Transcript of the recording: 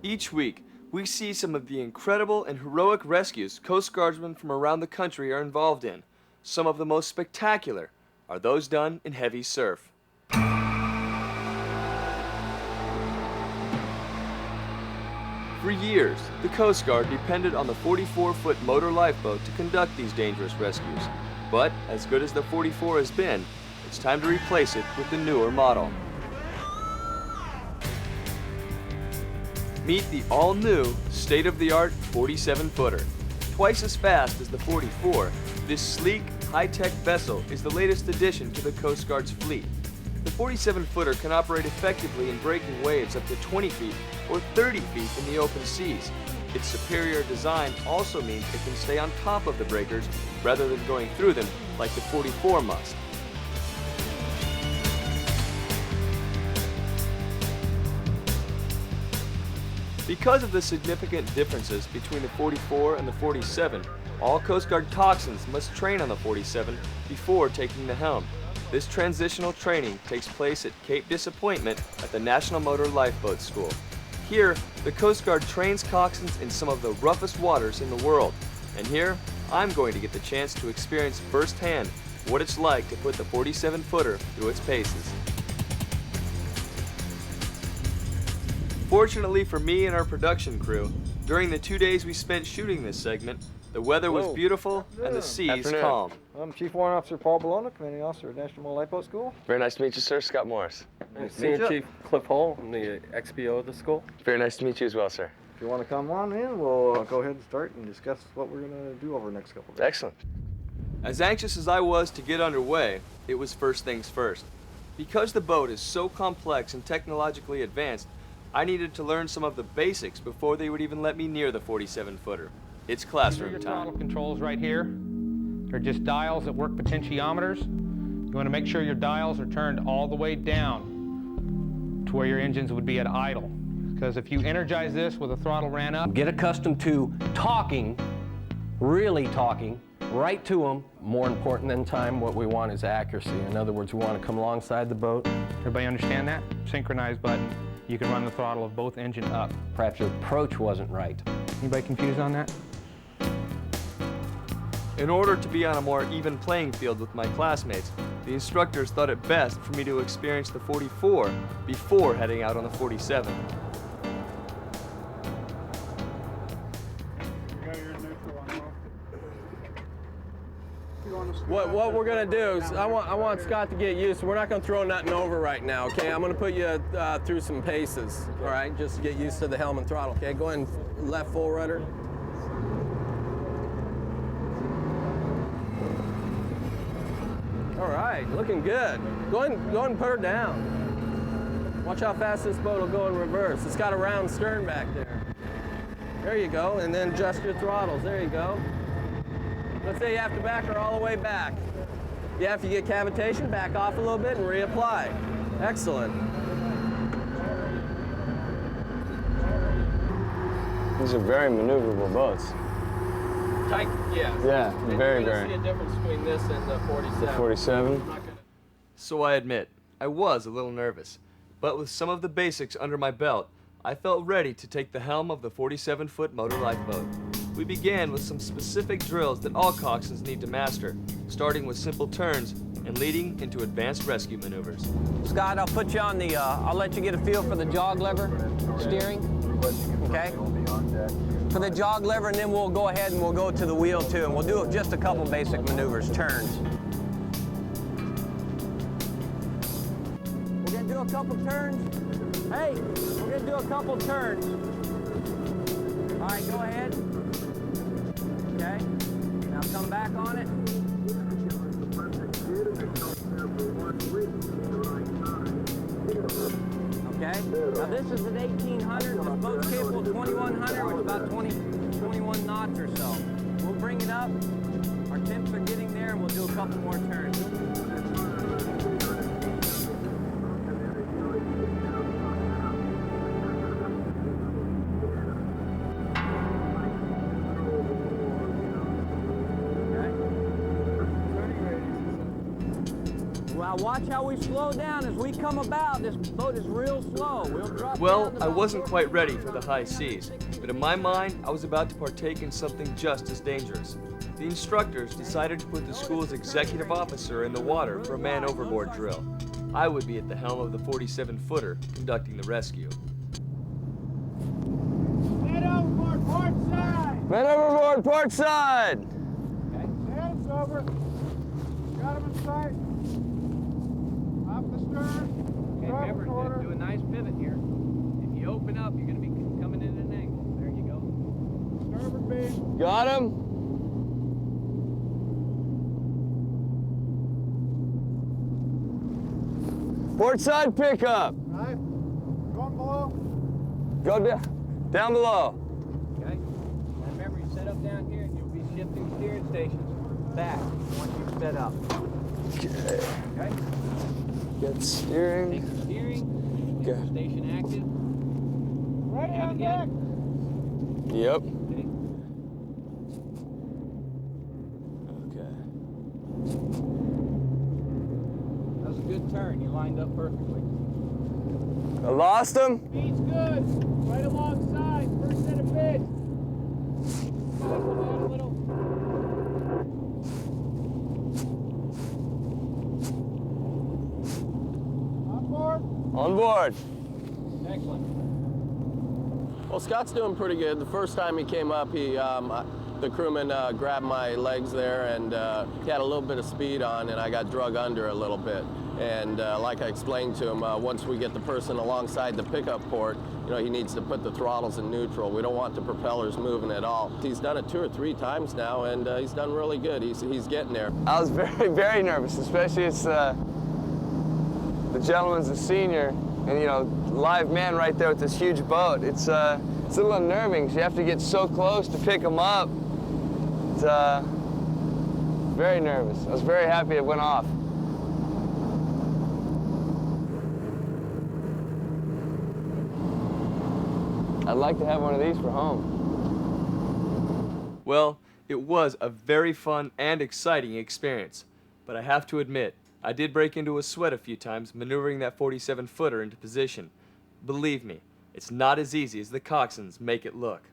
Each week, we see some of the incredible and heroic rescues Coast Guardsmen from around the country are involved in. Some of the most spectacular are those done in heavy surf. For years, the Coast Guard depended on the 44-foot motor lifeboat to conduct these dangerous rescues. But, as good as the 44 has been, it's time to replace it with the newer model. Meet the all-new, state-of-the-art 47-footer. Twice as fast as the 44, this sleek, high-tech vessel is the latest addition to the Coast Guard's fleet. The 47-footer can operate effectively in breaking waves up to 20 feet or 30 feet in the open seas. Its superior design also means it can stay on top of the breakers rather than going through them like the 44 must. Because of the significant differences between the 44 and the 47, all Coast Guard coxswains must train on the 47 before taking the helm. This transitional training takes place at Cape Disappointment at the National Motor Lifeboat School. Here, the Coast Guard trains coxswains in some of the roughest waters in the world. And here, I'm going to get the chance to experience firsthand what it's like to put the 47-footer through its paces. Fortunately for me and our production crew, during the 2 days we spent shooting this segment, the weather was beautiful and the seas calm. I'm Chief Warrant Officer Paul Bologna, Commanding Officer at National Motor Lifeboat School. Very nice to meet you, sir. Scott Morris. Senior Chief Cliff Hull, I'm the XPO of the school. Very nice to meet you as well, sir. If you want to come on in, we'll go ahead and start and discuss what we're going to do over the next couple of days. Excellent. As anxious as I was to get underway, it was first things first. Because the boat is so complex and technologically advanced, I needed to learn some of the basics before they would even let me near the 47-footer. It's classroom Your time. throttle controls right here. They're just dials that work potentiometers. You want to make sure your dials are turned all the way down to where your engines would be at idle. Because if you energize this with the throttle ran up, Get accustomed to talking, really talking, right to them. More important than time, what we want is accuracy. In other words, we want to come alongside the boat. everybody understand that? Synchronized button. You can run the throttle of both engine up. Perhaps your approach wasn't right. Anybody confused on that? In order to be on a more even playing field with my classmates, the instructors thought it best for me to experience the 44 before heading out on the 47. What we're gonna do is I want Scott to get used. We're not gonna throw nothing over right now, okay? I'm gonna put you through some paces, all right? Just to get used to the helm and throttle, okay? Go ahead and left full rudder. All right, looking good. Go ahead and put her down. Watch how fast this boat will go in reverse. It's got a round stern back there. There you go, and then adjust your throttles. There you go. Let's say you have to back her all the way back. Yeah, if you get cavitation, back off a little bit and reapply. Excellent. These are very maneuverable boats. Tight, yeah. Yeah, very, You're gonna very. see a difference between this and the 47. The 47. So I admit, I was a little nervous, but with some of the basics under my belt, I felt ready to take the helm of the 47-foot motor lifeboat. We began with some specific drills that all coxswains need to master, starting with simple turns and leading into advanced rescue maneuvers. Scott, I'll put you on the, I'll let you get a feel for the jog lever steering, okay? For the jog lever, and then we'll go ahead and we'll go to the wheel too, and we'll do just a couple basic maneuvers, turns. We're gonna do a couple turns. Hey, we're gonna do a couple turns. All right, go ahead. Okay, now come back on it. Okay, now this is an 1800, the boat's capable of 2100, which is about 21 knots or so. We'll bring it up, our temps are getting there, and we'll do a couple more turns. Now watch how we slow down as we come about. This boat is real slow. We'll drop Well, down to I about wasn't 40 quite ready for the high seas, but in my mind, I was about to partake in something just as dangerous. The instructors decided to put the school's executive officer in the water for a man overboard drill. I would be at the helm of the 47-footer conducting the rescue. Head overboard, port side! Men overboard, port side! Hands over. Got him in sight. Off the stern. Okay, remember, do a nice pivot here. If you open up, you're going to be coming in at an angle. There you go. Starboard beam. Got him? Port side pickup. Right. Going below. Go down below. Okay? And remember, you set up down here and you'll be shifting steering stations back once you've set up. Okay. Okay? Get steering. Take the steering. Okay. Get the station active. Ready Down on again. deck. Yep. Okay. Okay. That was a good turn. You lined up perfectly. I lost him. Speed's good. Right alongside. First set of bids. Slow down a little. On board. On board. Excellent. Well, Scott's doing pretty good. The first time he came up, the crewman grabbed my legs there, and he had a little bit of speed on, and I got drug under a little bit. And like I explained to him, once we get the person alongside the pickup port, you know, he needs to put the throttles in neutral. We don't want the propellers moving at all. He's done it 2 or 3 times now, and he's done really good. He's getting there. I was very, very nervous, especially it's the gentleman's a senior, and you know, live man right there with this huge boat. It's a little unnerving because you have to get so close to pick him up. It's very nervous. I was very happy it went off. I'd like to have one of these for home. Well, it was a very fun and exciting experience, but I have to admit, I did break into a sweat a few times maneuvering that 47-footer into position. Believe me, it's not as easy as the coxswains make it look.